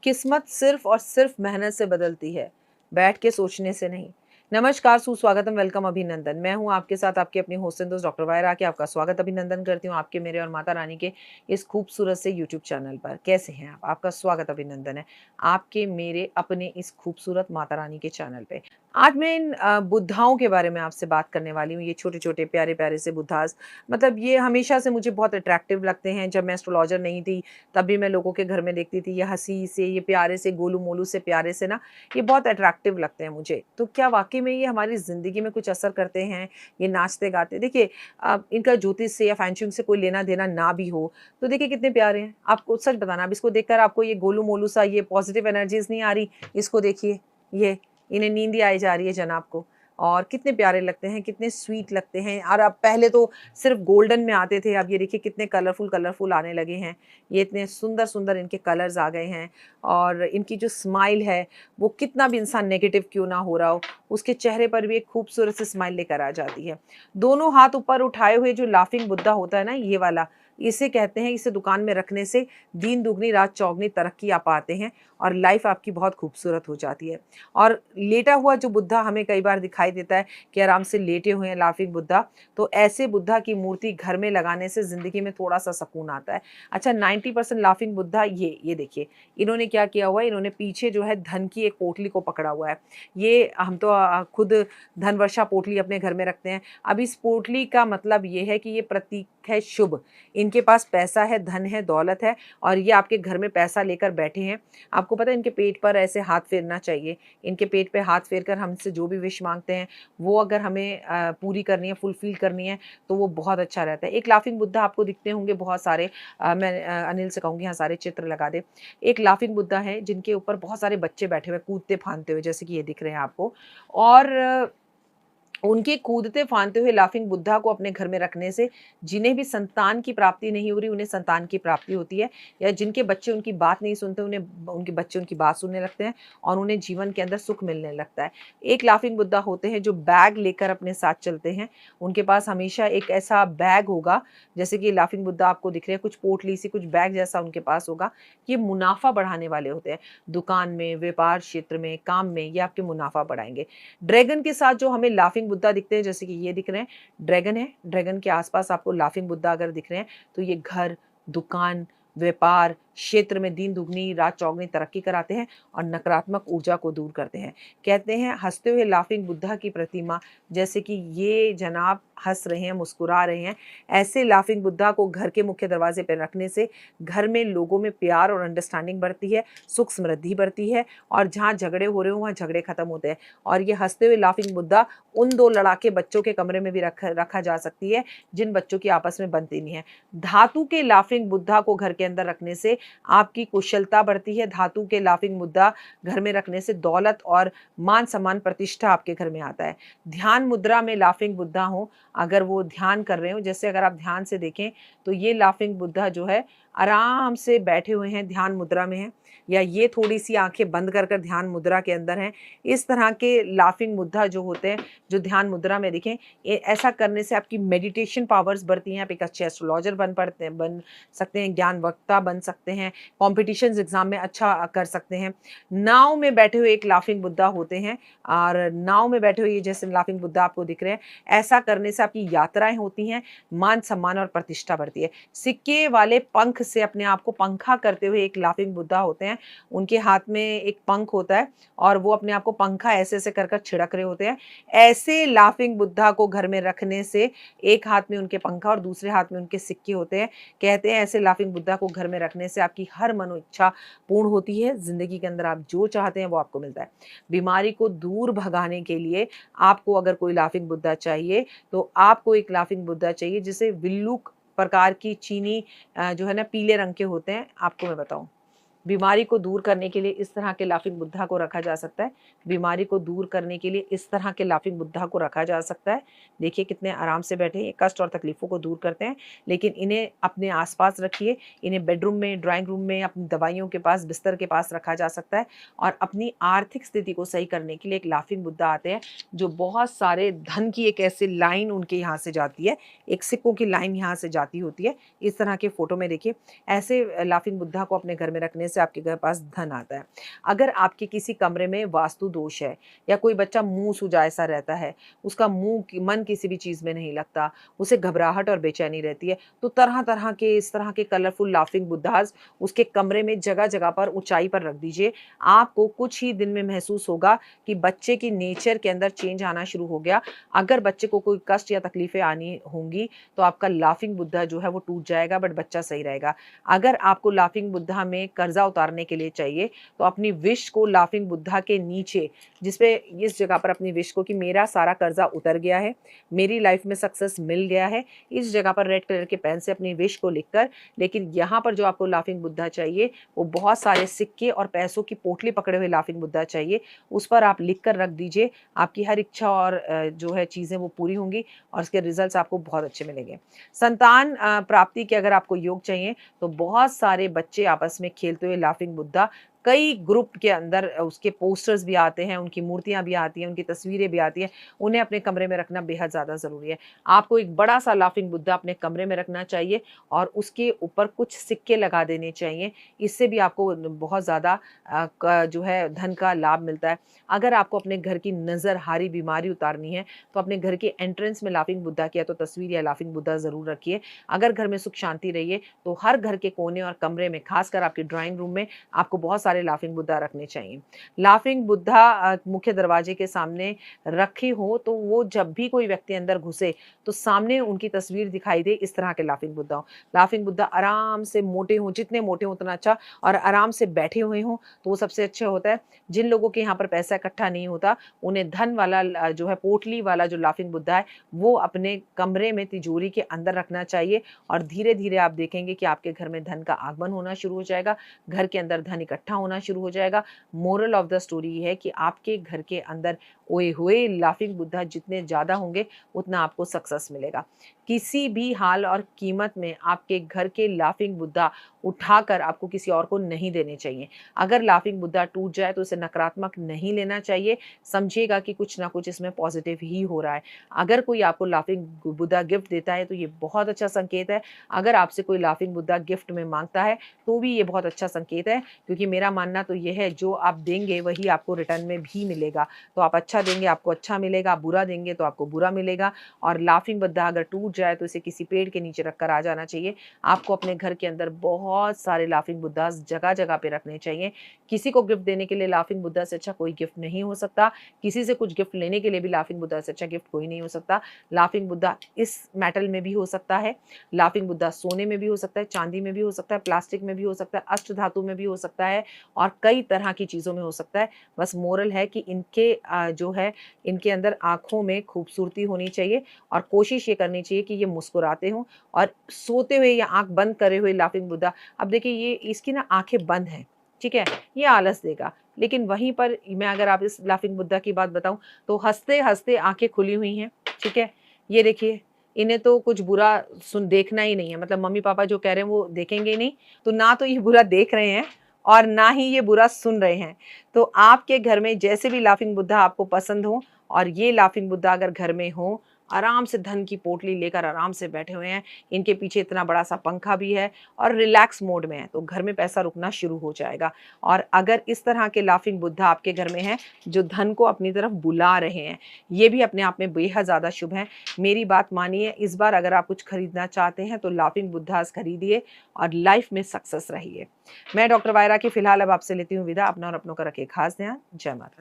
किस्मत सिर्फ और सिर्फ मेहनत से बदलती है, बैठ के सोचने से नहीं। नमस्कार, सुस्वागतम, वेलकम, अभिनंदन। मैं हूँ आपके साथ आपकी अपनी होस्ट एंड दोस्त डॉक्टर वायरा के आपका स्वागत अभिनंदन करती हूँ आपके, मेरे और माता रानी के इस खूबसूरत से यूट्यूब चैनल पर। कैसे हैं आप? आपका स्वागत अभिनंदन है आपके मेरे अपने इस खूबसूरत माता रानी के चैनल पे। आज मैं इन बुद्धाओं के बारे में आपसे बात करने वाली हूँ। ये छोटे-छोटे, प्यारे-प्यारे से बुद्धास, मतलब ये हमेशा से मुझे बहुत अट्रैक्टिव लगते हैं। जब मैं एस्ट्रोलॉजर नहीं थी, तब भी मैं लोगों के घर में देखती थी, ये हँसी से, ये प्यारे से, गोलू-मोलू से प्यारे से ना, ये बहुत अट्रैक्टिव लगते हैं मुझे। तो क्या वाक़ई में ये हमारी ज़िंदगी में कुछ असर करते हैं, ये नाचते-गाते? देखिए, इनका ज्योतिष से या फैंग-शुई से कोई लेना-देना ना भी हो, तो देखिए कितने प्यारे हैं। आपको सच बताना, अब इसको देखकर आपको ये गोलू-मोलू सा, ये पॉज़िटिव एनर्जीज़ नहीं आ रही? इसको देखिए, ये इन्हें नींद ही आई जा रही है जनाब को। और कितने प्यारे लगते हैं, कितने स्वीट लगते हैं। और अब पहले तो सिर्फ़ गोल्डन में आते थे, अब ये देखिए कितने कलरफुल आने लगे हैं। ये इतने सुंदर-सुंदर इनके कलर्स आ गए हैं और इनकी जो स्माइल है, वो कितना भी इंसान नेगेटिव क्यों ना हो रहा हो, उसके चेहरे पर भी एक खूबसूरत सी स्माइल लेकर आ जाती है। दोनों हाथ ऊपर उठाए हुए जो लाफिंग बुद्धा होता है ना, ये वाला, इसे कहते हैं, इसे दुकान में रखने से दिन दुगनी रात चौगनी तरक्की आप पाते हैं और लाइफ आपकी बहुत खूबसूरत हो जाती है। और लेटा हुआ जो बुद्धा हमें कई बार दिखाई देता है कि आराम से लेटे हुए हैं लाफिंग बुद्धा, तो ऐसे बुद्धा की मूर्ति घर में लगाने से ज़िंदगी में थोड़ा-सा सुकून आता है। अच्छा, 90% लाफिंग बुद्धा, ये देखिए, इन्होंने क्या किया हुआ है, इन्होंने पीछे जो है धन की एक पोटली को पकड़ा हुआ है। ये हम तो खुद धन वर्षा पोटली अपने घर में रखते हैं। अब इस पोटली का मतलब ये है कि ये प्रतीक है शुभ। इनके पास पैसा है, धन है, दौलत है और ये आपके घर में पैसा लेकर बैठे हैं। आपको पता है, इनके पेट पर ऐसे हाथ फेरना चाहिए। इनके पेट पे हाथ फेर कर हमसे जो भी विश माँगते हैं, वो अगर हमें पूरी करनी है, फुलफ़िल करनी है, तो वो बहुत अच्छा रहता है। एक लाफिंग बुद्धा आपको दिखते होंगे बहुत सारे, मैं अनिल से कहूँगी, हाँ, सारे चित्र लगा दे। एक लाफिंग बुद्धा है जिनके ऊपर बहुत सारे बच्चे बैठे हुए हैं, कूदते-फांदते हुए, जैसे कि ये दिख रहे हैं आपको। और उनके कूदते-फांदते हुए लाफिंग बुद्धा को अपने घर में रखने से जिन्हें भी संतान की प्राप्ति नहीं हो रही, उन्हें संतान की प्राप्ति होती है। या जिनके बच्चे उनकी बात नहीं सुनते, उनके बच्चे उनकी बात सुनने लगते हैं और उन्हें जीवन के अंदर सुख मिलने लगता है। एक लाफिंग बुद्धा होते हैं जो बैग लेकर अपने साथ चलते हैं। उनके पास हमेशा एक ऐसा बैग होगा, जैसे कि लाफिंग बुद्धा आपको दिख रहे हैं, कुछ पोटली सी, कुछ बैग जैसा उनके पास होगा। ये मुनाफ़ा बढ़ाने वाले होते हैं। दुकान में, व्यापार क्षेत्र में, काम में, ये आपके मुनाफ़ा बढ़ाएँगे। ड्रैगन के साथ जो हमें लाफिंग बुद्धा दिखते हैं, जैसे कि ये दिख रहे हैं, ड्रैगन है। ड्रैगन के आसपास आपको लाफिंग बुद्धा अगर दिख रहे हैं, तो ये घर, दुकान, व्यापार क्षेत्र में दिन दुगनी रात चौगनी तरक्की कराते हैं और नकारात्मक ऊर्जा को दूर करते हैं। कहते हैं हंसते हुए लाफिंग बुद्धा की प्रतिमा, जैसे कि ये जनाब हंस रहे हैं, मुस्कुरा रहे हैं, ऐसे लाफिंग बुद्धा को घर के मुख्य दरवाजे पर रखने से घर में लोगों में प्यार और अंडरस्टैंडिंग बढ़ती है, सुख समृद्धि बढ़ती है और जहाँ झगड़े हो रहे हो वहाँ झगड़े खत्म होते हैं। और ये हंसते हुए लाफिंग बुद्धा उन 2 लड़ाके बच्चों के कमरे में भी रखा जा सकती है, जिन बच्चों की आपस में बनती नहीं है। धातु के लाफिंग बुद्धा को घर के अंदर रखने से आपकी कुशलता बढ़ती है। धातु के लाफिंग बुद्धा घर में रखने से दौलत और मान-सम्मान, प्रतिष्ठा आपके घर में आता है। ध्यान मुद्रा में लाफिंग बुद्धा हो, अगर वो ध्यान कर रहे हो, जैसे अगर आप ध्यान से देखें, तो ये लाफिंग बुद्धा जो है आराम से बैठे हुए हैं, ध्यान मुद्रा में हैं, या ये थोड़ी-सी आँखें बंद कर ध्यान मुद्रा के अंदर हैं। इस तरह के लाफिंग बुद्धा जो होते हैं, जो ध्यान मुद्रा में दिखें, ऐसा करने से आपकी मेडिटेशन पावर्स बढ़ती हैं। आप एक अच्छे एस्ट्रोलॉजर बन सकते हैं, ज्ञान वक्ता बन सकते हैं, कॉम्पिटिशन्स एग्ज़ाम में अच्छा कर सकते हैं। नाव में बैठे हुए एक लाफिंग बुद्धा होते हैं और नाव में बैठे हुए ये जैसे लाफिंग बुद्धा आपको दिख रहे हैं, ऐसा करने से आपकी यात्राएँ होती हैं, मान-सम्मान और प्रतिष्ठा बढ़ती है। सिक्के वाले पंख से अपने आप को पंखा करते हुए एक लाफिंग बुद्धा होते हैं। उनके हाथ में एक पंख होता है और वो अपने आप को पंखा ऐसे-ऐसे कर छिड़क रहे होते हैं। ऐसे लाफिंग बुद्धा को घर में रखने से एक हाथ में उनके पंखा और दूसरे हाथ में उनके सिक्के होते हैं। कहते हैं ऐसे लाफिंग बुद्धा को घर में रखने से आपकी हर मनोइच्छा पूर्ण होती है। ज़िंदगी के अंदर आप जो चाहते हैं वो आपको मिलता है। बीमारी को दूर भगाने के लिए आपको अगर कोई लाफिंग बुद्धा चाहिए, तो आपको एक लाफिंग बुद्धा चाहिए जिसे विल्लू प्रकार की चीनी, जो है ना, पीले रंग के होते हैं। आपको मैं बताऊँ, बीमारी को दूर करने के लिए इस तरह के लाफिंग बुद्धा को रखा जा सकता है। बीमारी को दूर करने के लिए इस तरह के लाफिंग बुद्धा को रखा जा सकता है। देखिए कितने आराम से बैठे हैं, ये कष्ट और तकलीफ़ों को दूर करते हैं। लेकिन इन्हें अपने आस-पास रखिए, इन्हें बेडरूम में, ड्राइंग रूम में, अपनी दवाइयों के पास, बिस्तर के पास रखा जा सकता है। और अपनी आर्थिक स्थिति को सही करने के लिए एक लाफिंग बुद्धा आते हैं, जो बहुत सारे धन की एक ऐसी लाइन उनके यहाँ से जाती है, एक सिक्कों की लाइन यहाँ से जाती होती है। इस तरह के फ़ोटो में देखिए, ऐसे लाफिंग बुद्धा को अपने घर में रखने से आपके घर पास धन आता है। अगर आपके किसी कमरे में वास्तु दोष है या कोई बच्चा मुँह सूजा ऐसा रहता है, उसका मन किसी भी चीज़ में नहीं लगता, उसे घबराहट और बेचैनी रहती है, तो तरह-तरह के इस तरह के कलरफुल लाफिंग बुद्धास उसके कमरे में जगह-जगह पर ऊँचाई पर रख दीजिए। आपको कुछ ही दिन में महसूस होगा कि बच्चे की नेचर के अंदर चेंज आना शुरू हो गया। अगर बच्चे को कोई कष्ट या तकलीफ़ें आनी होंगी, तो आपका लाफिंग बुद्धा जो है वो टूट जाएगा, बट बच्चा सही रहेगा। अगर आपको लाफिंग बुद्धा में कर्ज़ा उतारने के लिए चाहिए, तो अपनी विश को लाफिंग बुद्धा के नीचे, जिसपे इस जगह पर अपनी विश को कि मेरा सारा कर्ज़ा उतर गया है, मेरी लाइफ़ में सक्सेस मिल गया है, इस जगह पर रेड कलर के पेन से अपनी विश को लिखकर, लेकिन यहाँ पर जो आपको लाफिंग बुद्धा चाहिए, वो बहुत सारे सिक्के और पैसों की पोटली पकड़े हुए लाफिंग बुद्धा चाहिए। उस पर आप लिख कर रख दीजिए। आपकी हर इच्छा और जो है चीज़ें वो पूरी होंगी और उसके रिज़ल्ट्स आपको बहुत अच्छे मिलेंगे। संतान प्राप्ति के अगर आपको योग चाहिए, तो बहुत सारे बच्चे आपस में खेलते हुए लाफिंग बुद्धा, कई ग्रुप के अंदर उसके पोस्टर्स भी आते हैं, उनकी मूर्तियाँ भी आती हैं, उनकी तस्वीरें भी आती हैं, उन्हें अपने कमरे में रखना बेहद ज़्यादा ज़रूरी है। आपको एक बड़ा-सा लाफिंग बुद्धा अपने कमरे में रखना चाहिए और उसके ऊपर कुछ सिक्के लगा देने चाहिए। इससे भी आपको बहुत ज़्यादा जो है धन का लाभ मिलता है। अगर आपको अपने घर की नज़रहारी बीमारी उतारनी है, तो अपने घर के एंट्रेंस में लाफिंग बुद्धा की या तो तस्वीर या लाफिंग बुद्धा ज़रूर रखिए। अगर घर में सुख शांति रहिए, तो हर घर के कोने और कमरे में, खासकर आपके ड्राइंग रूम में, आपको बहुत सारे लाफिंग बुद्धा रखने चाहिए। लाफिंग बुद्धा मुख्य दरवाजे के सामने रखे हो, तो वो जब भी कोई व्यक्ति अंदर घुसे, तो सामने उनकी तस्वीर दिखाई दे, इस तरह के लाफिंग बुद्धा हों। लाफिंग बुद्धा आराम से मोटे हों, जितने मोटे हों उतना अच्छा, और आराम से बैठे हुए हों, तो वो सबसे अच्छा होता है। जिन लोगों के यहाँ पर पैसा इकट्ठा नहीं होता, उन्हें धन वाला जो है पोटली वाला जो लाफिंग बुद्धा है, वो अपने कमरे में तिजोरी के अंदर रखना चाहिए और धीरे-धीरे आप देखेंगे कि आपके घर में धन का आगमन होना शुरू हो जाएगा, घर के अंदर धन इकट्ठा होना शुरू हो जाएगा। मोरल ऑफ द स्टोरी ये है कि आपके घर के अंदर ओए हुए लाफिंग बुद्धा जितने ज़्यादा होंगे, उतना आपको सक्सेस मिलेगा। किसी भी हाल और कीमत में आपके घर के लाफिंग बुद्धा उठाकर आपको किसी और को नहीं देने चाहिए। अगर लाफिंग बुद्धा टूट जाए, तो इसे नकारात्मक नहीं लेना चाहिए, समझिएगा कि कुछ ना कुछ इसमें पॉजिटिव ही हो रहा है। अगर कोई आपको लाफिंग बुद्धा गिफ्ट देता है, तो ये बहुत अच्छा संकेत है। अगर आपसे कोई लाफिंग बुद्धा गिफ्ट में माँगता है, तो भी ये बहुत अच्छा संकेत है, क्योंकि मेरा मानना तो ये है, जो आप देंगे वही आपको रिटर्न में भी मिलेगा। तो आप अच्छा देंगे, आपको अच्छा मिलेगा, आप बुरा देंगे तो आपको बुरा मिलेगा। और लाफिंग बुद्धा अगर टूट जाए, तो इसे किसी पेड़ के नीचे रखकर आ जाना चाहिए। आपको अपने घर के अंदर बहुत सारे लाफिंग बुद्धास जगह-जगह पे रखने चाहिए। किसी को गिफ्ट देने के लिए लाफिंग बुद्धा से अच्छा कोई गिफ्ट नहीं हो सकता। किसी से कुछ गिफ्ट लेने के लिए भी लाफिंग बुद्धा से अच्छा गिफ्ट कोई नहीं हो सकता। लाफिंग बुद्धा इस मेटल में भी हो सकता है, लाफिंग बुद्धा सोने में भी हो सकता है, चांदी में भी हो सकता है, प्लास्टिक में भी हो सकता है, अष्ट धातु में भी हो सकता है और कई तरह की चीज़ों में हो सकता है। बस मोरल है कि इनके जो है इनके अंदर आँखों में खूबसूरती होनी चाहिए और कोशिश ये करनी चाहिए कि ये मुस्कुराते हों। और सोते हुए या आँख बंद करे हुए लाफिंग बुद्धा, अब देखिए ये इसकी ना आँखें बंद हैं, ठीक है? ये आलस देगा। लेकिन वहीं पर मैं अगर आप इस लाफिंग बुद्धा की बात बताऊँ, तो हँसते-हँसते आँखें खुली हुई हैं, ठीक है? ये देखिए, इन्हें तो कुछ बुरा देखना ही नहीं है, मतलब मम्मी-पापा जो कह रहे हैं वो देखेंगे ही नहीं, तो ना तो ये बुरा देख रहे हैं और ना ही ये बुरा सुन रहे हैं। तो आपके घर में जैसे भी लाफिंग बुद्धा आपको पसंद हो और ये लाफिंग बुद्धा अगर घर में हो, आराम से धन की पोटली लेकर आराम से बैठे हुए हैं, इनके पीछे इतना बड़ा-सा पंखा भी है और रिलैक्स मोड में है, तो घर में पैसा रुकना शुरू हो जाएगा। और अगर इस तरह के लाफिंग बुद्धा आपके घर में हैं, जो धन को अपनी तरफ बुला रहे हैं, ये भी अपने आप में बेहद ज़्यादा शुभ है। मेरी बात मानिए, इस बार अगर आप कुछ खरीदना चाहते हैं, तो लाफिंग बुद्धास खरीदिए और लाइफ में सक्सेस रहिए। मैं डॉक्टर वायरा की फ़िलहाल अब आपसे लेती हूँ विदा। अपना और अपनों का रखिए खास ध्यान। जय माता दी।